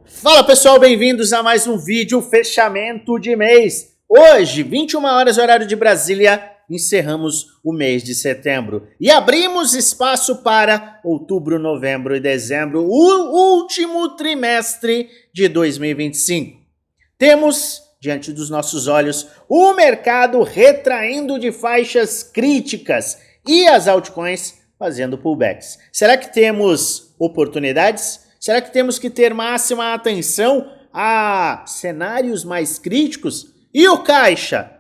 Fala pessoal, bem-vindos a mais um vídeo fechamento de mês. Hoje, 21 horas horário de Brasília, encerramos o mês de setembro e abrimos espaço para outubro, novembro e dezembro, o último trimestre de 2025. Temos diante dos nossos olhos o mercado retraindo de faixas críticas e as altcoins fazendo pullbacks. Será que temos oportunidades? Será que temos que ter máxima atenção a cenários mais críticos? E o caixa?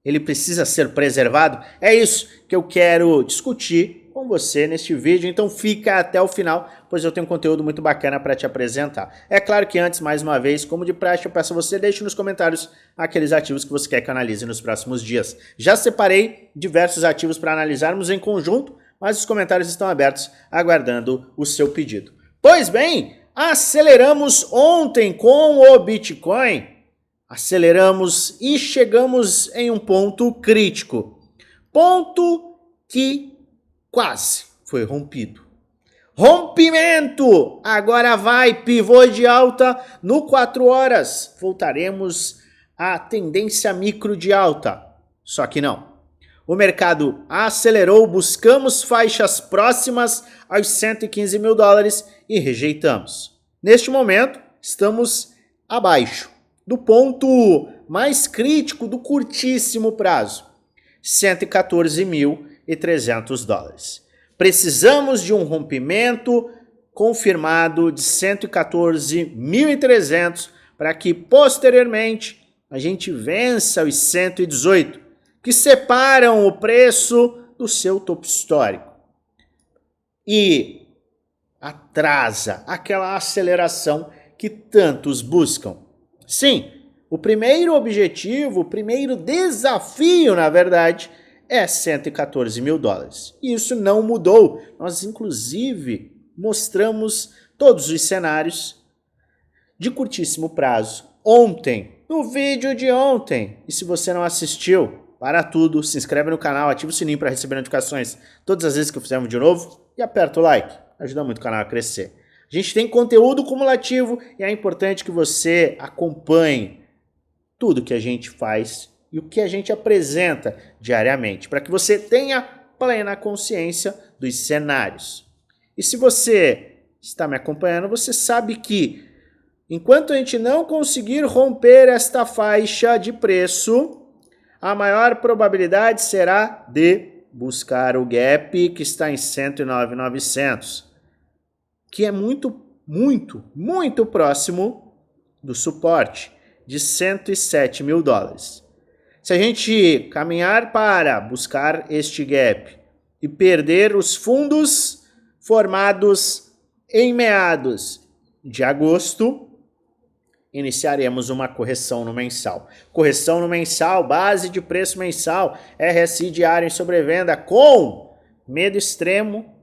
Ele precisa ser preservado? É isso que eu quero discutir com você neste vídeo, então fica até o final, pois eu tenho um conteúdo muito bacana para te apresentar. É claro que antes, mais uma vez, como de praxe, eu peço a você, deixe nos comentários aqueles ativos que você quer que eu analise nos próximos dias. Já separei diversos ativos para analisarmos em conjunto, mas os comentários estão abertos, aguardando o seu pedido. Pois bem, aceleramos ontem com o Bitcoin, aceleramos e chegamos em um ponto crítico, ponto que quase foi rompido. Rompimento! Agora vai, pivô de alta no 4 horas, voltaremos à tendência micro de alta, só que não. O mercado acelerou, buscamos faixas próximas aos 115 mil dólares e rejeitamos. Neste momento, estamos abaixo do ponto mais crítico do curtíssimo prazo, 114.300 dólares. Precisamos de um rompimento confirmado de 114.300 para que posteriormente a gente vença os 118, que separam o preço do seu topo histórico e atrasa aquela aceleração que tantos buscam. Sim, o primeiro objetivo, o primeiro desafio, na verdade, é 114 mil dólares. E isso não mudou. Nós, inclusive, mostramos todos os cenários de curtíssimo prazo ontem, no vídeo de ontem. E se você não assistiu, para tudo, se inscreve no canal, ativa o sininho para receber notificações todas as vezes que eu fizer um vídeo novo e aperta o like, ajuda muito o canal a crescer. A gente tem conteúdo cumulativo e é importante que você acompanhe tudo que a gente faz e o que a gente apresenta diariamente, para que você tenha plena consciência dos cenários. E se você está me acompanhando, você sabe que enquanto a gente não conseguir romper esta faixa de preço, a maior probabilidade será de buscar o gap que está em 109.900, que é muito próximo do suporte de 107 mil dólares. Se a gente caminhar para buscar este gap e perder os fundos formados em meados de agosto, iniciaremos uma correção no mensal. Correção no mensal, base de preço mensal, RSI diário em sobrevenda com medo extremo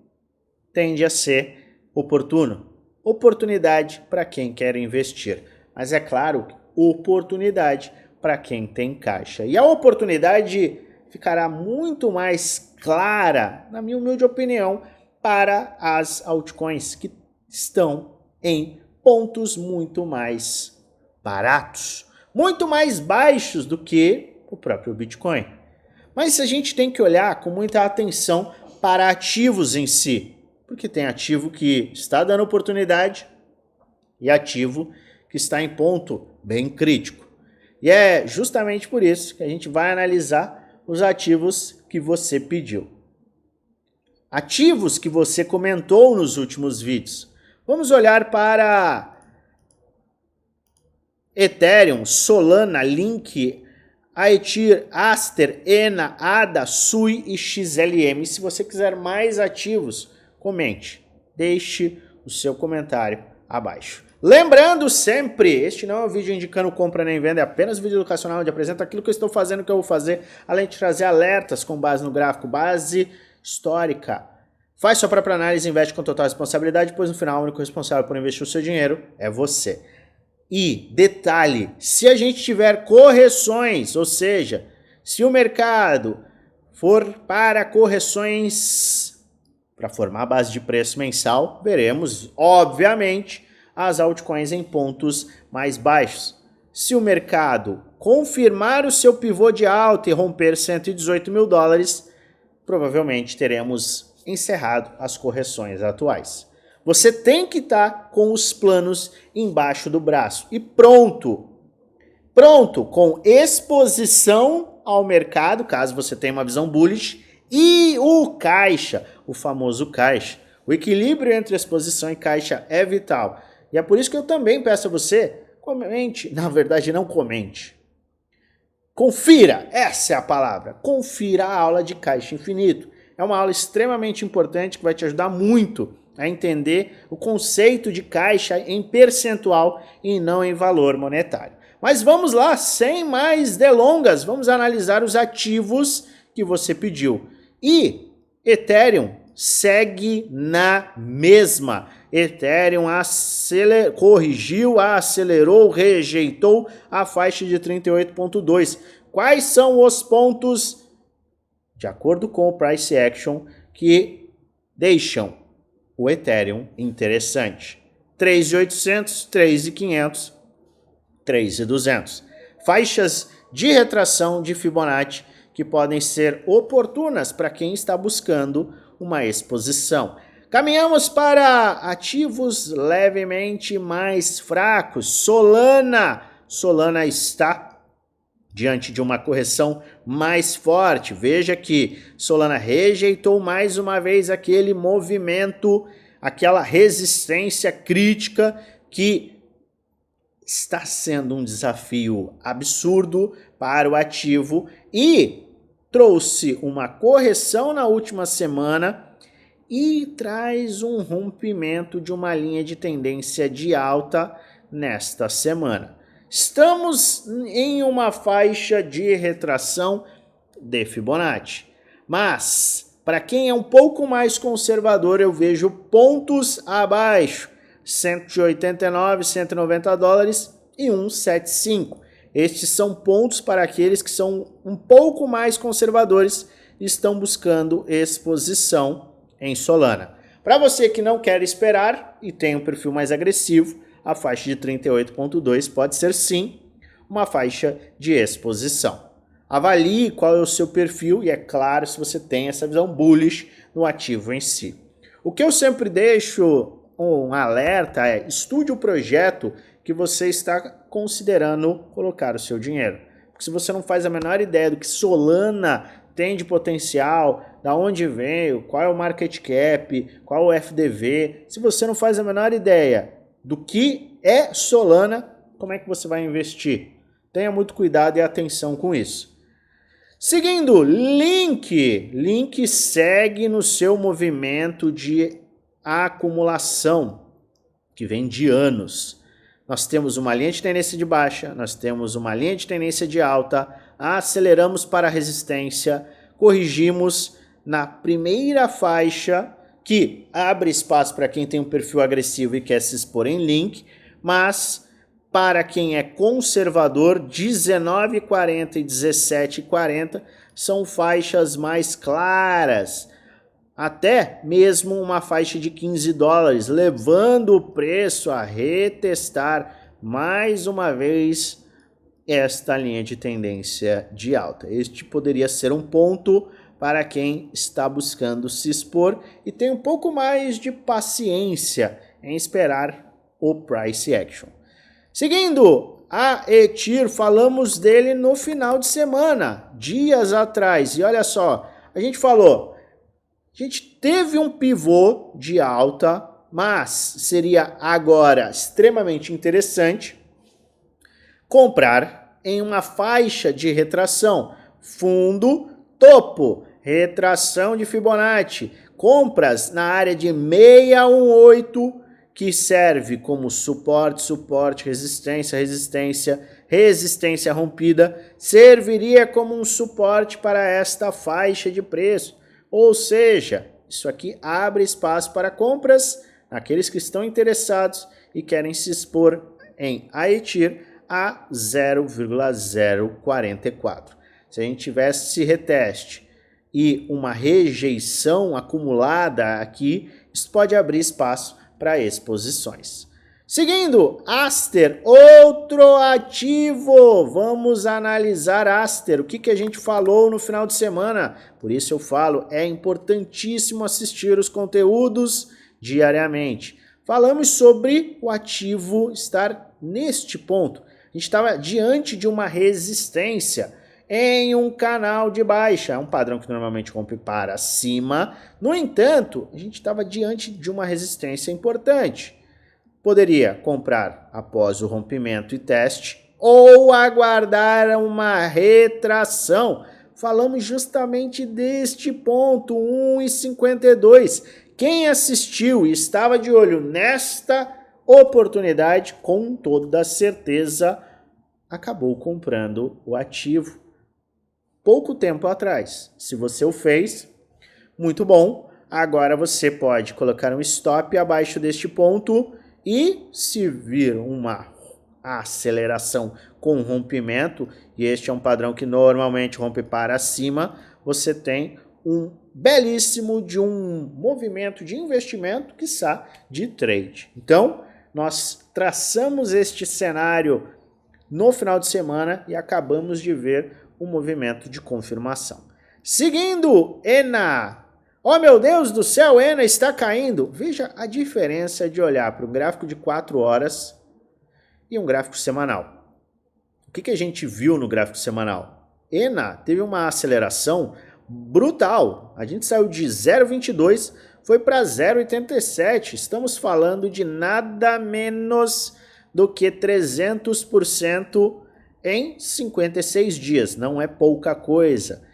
tende a ser oportuno. Oportunidade para quem quer investir. Mas é claro, oportunidade para quem tem caixa. E a oportunidade ficará muito mais clara, na minha humilde opinião, para as altcoins que estão em pontos muito mais baratos, muito mais baixos do que o próprio Bitcoin. Mas a gente tem que olhar com muita atenção para ativos em si, porque tem ativo que está dando oportunidade e ativo que está em ponto bem crítico. E é justamente por isso que a gente vai analisar os ativos que você pediu. Ativos que você comentou nos últimos vídeos. Vamos olhar para Ethereum, Solana, Link, Aetir, Aster, ENA, ADA, SUI e XLM. Se você quiser mais ativos, comente. Deixe o seu comentário abaixo. Lembrando sempre, este não é um vídeo indicando compra nem venda, é apenas um vídeo educacional onde apresento aquilo que eu estou fazendo, que eu vou fazer, além de trazer alertas com base no gráfico, base histórica. Faz sua própria análise e investe com total responsabilidade, pois no final o único responsável por investir o seu dinheiro é você. E, detalhe, se a gente tiver correções, ou seja, se o mercado for para correções para formar a base de preço mensal, veremos, obviamente, as altcoins em pontos mais baixos. Se o mercado confirmar o seu pivô de alta e romper 118 mil dólares, provavelmente teremos encerrado as correções atuais. Você tem que estar com os planos embaixo do braço e pronto, com exposição ao mercado, caso você tenha uma visão bullish, e o caixa, o famoso caixa. O equilíbrio entre exposição e caixa é vital. E é por isso que eu também peço a você, comente, na verdade não comente, confira, essa é a palavra, confira a aula de caixa infinito. É uma aula extremamente importante que vai te ajudar muito a entender o conceito de caixa em percentual e não em valor monetário. Mas vamos lá, sem mais delongas, vamos analisar os ativos que você pediu. E Ethereum segue na mesma. Ethereum corrigiu, acelerou, rejeitou a faixa de 38,2. Quais são os pontos, de acordo com o Price Action, que deixam o Ethereum interessante? 3.800, 3.500, 3.200. Faixas de retração de Fibonacci que podem ser oportunas para quem está buscando uma exposição. Caminhamos para ativos levemente mais fracos. Solana está diante de uma correção mais forte. Veja que Solana rejeitou mais uma vez aquele movimento, aquela resistência crítica que está sendo um desafio absurdo para o ativo e trouxe uma correção na última semana e traz um rompimento de uma linha de tendência de alta nesta semana. Estamos em uma faixa de retração de Fibonacci, mas para quem é um pouco mais conservador, eu vejo pontos abaixo, 189, 190 dólares e 175. Estes são pontos para aqueles que são um pouco mais conservadores e estão buscando exposição em Solana. Para você que não quer esperar e tem um perfil mais agressivo, a faixa de 38,2 pode ser sim uma faixa de exposição. Avalie qual é o seu perfil e é claro se você tem essa visão bullish no ativo em si. O que eu sempre deixo um alerta é: estude o projeto que você está considerando colocar o seu dinheiro. Porque se você não faz a menor ideia do que Solana tem de potencial, da onde veio, qual é o market cap, qual é o FDV, se você não faz a menor ideia do que é Solana, como é que você vai investir? Tenha muito cuidado e atenção com isso. Seguindo, Link segue no seu movimento de acumulação, que vem de anos. Nós temos uma linha de tendência de baixa, nós temos uma linha de tendência de alta, aceleramos para a resistência, corrigimos na primeira faixa, que abre espaço para quem tem um perfil agressivo e quer se expor em Link, mas para quem é conservador, 19,40 e 17,40 são faixas mais claras, até mesmo uma faixa de 15 dólares, levando o preço a retestar mais uma vez esta linha de tendência de alta. Este poderia ser um ponto para quem está buscando se expor e tem um pouco mais de paciência em esperar o Price Action. Seguindo, a Etir, falamos dele no final de semana, dias atrás, e olha só, a gente teve um pivô de alta, mas seria agora extremamente interessante comprar em uma faixa de retração, fundo, topo, retração de Fibonacci, compras na área de 618, que serve como suporte, resistência rompida, serviria como um suporte para esta faixa de preço. Ou seja, isso aqui abre espaço para compras naqueles que estão interessados e querem se expor em Etir a 0,044. Se a gente tivesse esse reteste e uma rejeição acumulada aqui, isso pode abrir espaço para exposições. Seguindo, Aster, outro ativo. Vamos analisar Aster. O que a gente falou no final de semana? Por isso eu falo, é importantíssimo assistir os conteúdos diariamente. Falamos sobre o ativo estar neste ponto. A gente estava diante de uma resistência em um canal de baixa. É um padrão que normalmente rompe para cima. No entanto, a gente estava diante de uma resistência importante. Poderia comprar após o rompimento e teste ou aguardar uma retração. Falamos justamente deste ponto, 1,52. Quem assistiu e estava de olho nesta oportunidade, com toda certeza, acabou comprando o ativo pouco tempo atrás. Se você o fez, muito bom. Agora você pode colocar um stop abaixo deste ponto e se vir uma aceleração com rompimento, e este é um padrão que normalmente rompe para cima, você tem um belíssimo de um movimento de investimento, quiçá de trade. Então, nós traçamos este cenário no final de semana e acabamos de ver um movimento de confirmação. Seguindo, ENA. Oh meu Deus do céu, ENA está caindo. Veja a diferença de olhar para um gráfico de 4 horas e um gráfico semanal. O que a gente viu no gráfico semanal? ENA teve uma aceleração brutal. A gente saiu de 0,22, foi para 0,87. Estamos falando de nada menos do que 300% em 56 dias. Não é pouca coisa.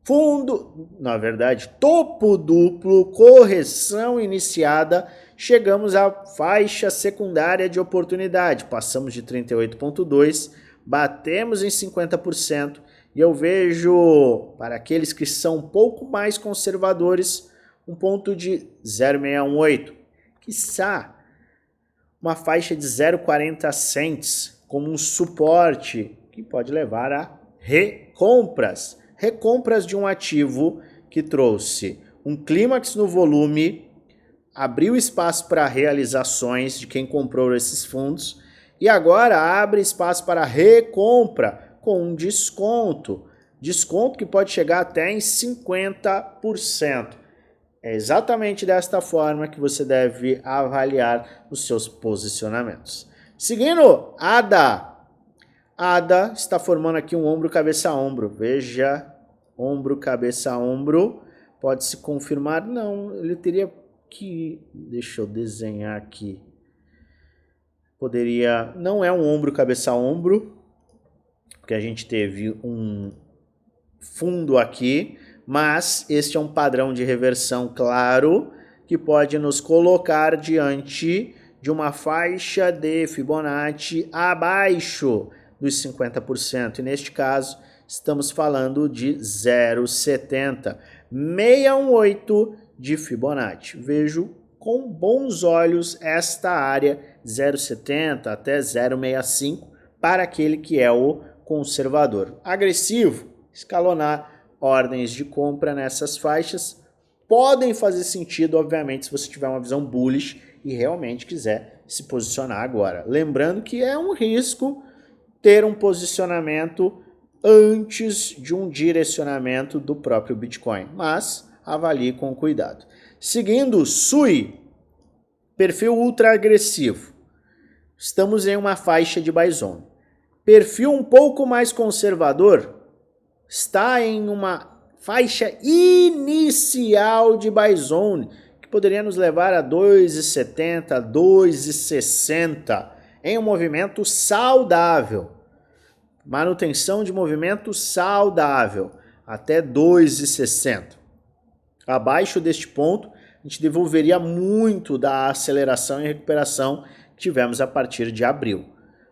Fundo, na verdade, topo duplo, correção iniciada, chegamos à faixa secundária de oportunidade. Passamos de 38,2, batemos em 50% e eu vejo, para aqueles que são um pouco mais conservadores, um ponto de 0,618. Quiçá uma faixa de 0,40 cents como um suporte que pode levar a recompras. Recompras de um ativo que trouxe um clímax no volume, abriu espaço para realizações de quem comprou esses fundos e agora abre espaço para recompra com um desconto. Desconto que pode chegar até em 50%. É exatamente desta forma que você deve avaliar os seus posicionamentos. Seguindo, ADA. ADA está formando aqui um ombro, cabeça, ombro. Veja, ombro, cabeça, ombro. Pode se confirmar? Não, ele teria que... Deixa eu desenhar aqui. Poderia... Não é um ombro, cabeça, ombro. Porque a gente teve um fundo aqui. Mas este é um padrão de reversão claro que pode nos colocar diante de uma faixa de Fibonacci abaixo dos 50%. E neste caso, estamos falando de 0,70. 618 de Fibonacci. Vejo com bons olhos esta área 0,70 até 0,65 para aquele que é o conservador. Agressivo, escalonar ordens de compra nessas faixas podem fazer sentido, obviamente, se você tiver uma visão bullish e realmente quiser se posicionar agora. Lembrando que é um risco ter um posicionamento antes de um direcionamento do próprio Bitcoin, mas avalie com cuidado. Seguindo, SUI, perfil ultra agressivo. Estamos em uma faixa de buy zone. Perfil um pouco mais conservador está em uma faixa inicial de buy zone que poderia nos levar a 2,70, 2,60 em um movimento saudável. Manutenção de movimento saudável até 2,60. Abaixo deste ponto, a gente devolveria muito da aceleração e recuperação que tivemos a partir de abril.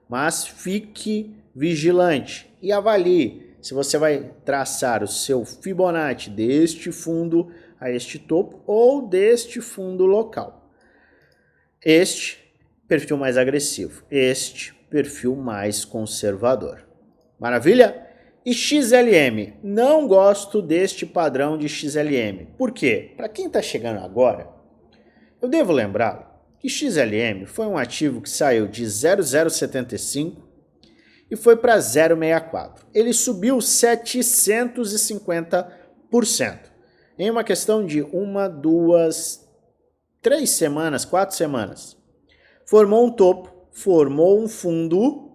Mas fique vigilante e avalie se você vai traçar o seu Fibonacci deste fundo a este topo ou deste fundo local. Este perfil mais agressivo, este perfil mais conservador. Maravilha? E XLM, não gosto deste padrão de XLM. Por quê? Para quem está chegando agora, eu devo lembrar que XLM foi um ativo que saiu de 0,075 e foi para 0,64. Ele subiu 750% em uma questão de 1, 2, 3 semanas, 4 semanas. Formou um topo, formou um fundo,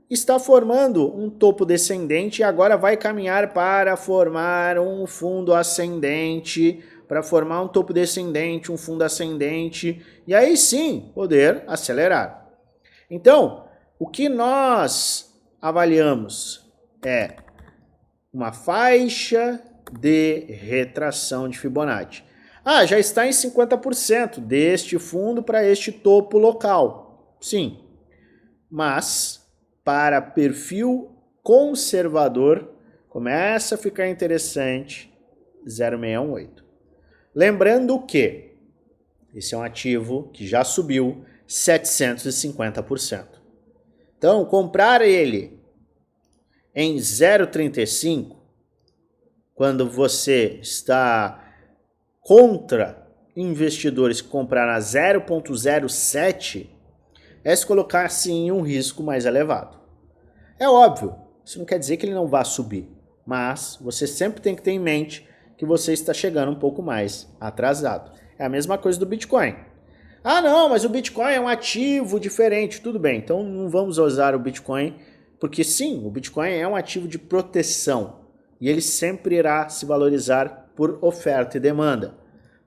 está formando um topo descendente e agora vai caminhar para formar um fundo ascendente, para formar um topo descendente, um fundo ascendente, e aí sim poder acelerar. Então, o que nós avaliamos é uma faixa de retração de Fibonacci. Já está em 50% deste fundo para este topo local. Sim, mas para perfil conservador começa a ficar interessante 0,618. Lembrando que esse é um ativo que já subiu 750%. Então, comprar ele em 0,35, quando você está contra investidores que compraram a 0,07, é se colocar sim em um risco mais elevado. É óbvio, isso não quer dizer que ele não vá subir, mas você sempre tem que ter em mente que você está chegando um pouco mais atrasado. É a mesma coisa do Bitcoin. Não, mas o Bitcoin é um ativo diferente. Tudo bem, então não vamos usar o Bitcoin, porque sim, o Bitcoin é um ativo de proteção e ele sempre irá se valorizar por oferta e demanda.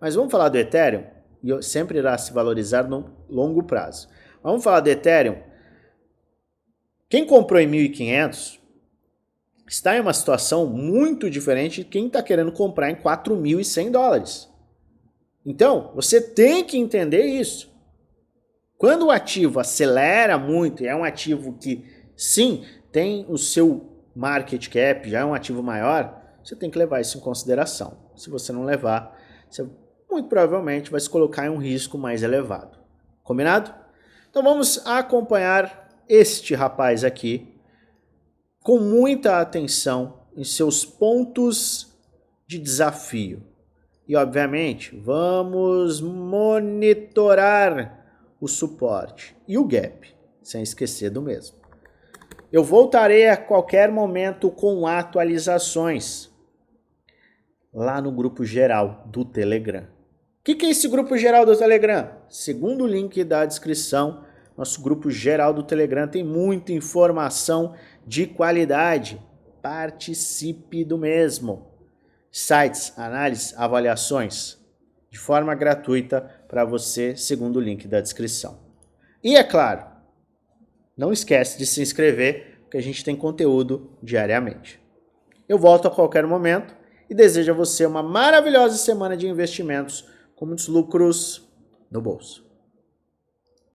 Mas vamos falar do Ethereum, e sempre irá se valorizar no longo prazo. Vamos falar do Ethereum. Quem comprou em 1.500 está em uma situação muito diferente de quem está querendo comprar em $4.100. Então, você tem que entender isso. Quando o ativo acelera muito e é um ativo que, sim, tem o seu market cap, já é um ativo maior, você tem que levar isso em consideração. Se você não levar, você muito provavelmente vai se colocar em um risco mais elevado. Combinado? Então vamos acompanhar este rapaz aqui com muita atenção em seus pontos de desafio. E, obviamente, vamos monitorar o suporte e o gap, sem esquecer do mesmo. Eu voltarei a qualquer momento com atualizações lá no grupo geral do Telegram. O que é esse grupo geral do Telegram? Segundo o link da descrição, nosso grupo geral do Telegram tem muita informação de qualidade. Participe do mesmo. Sites, análises, avaliações de forma gratuita para você, segundo o link da descrição. E é claro, não esquece de se inscrever, porque a gente tem conteúdo diariamente. Eu volto a qualquer momento e desejo a você uma maravilhosa semana de investimentos com muitos lucros no bolso.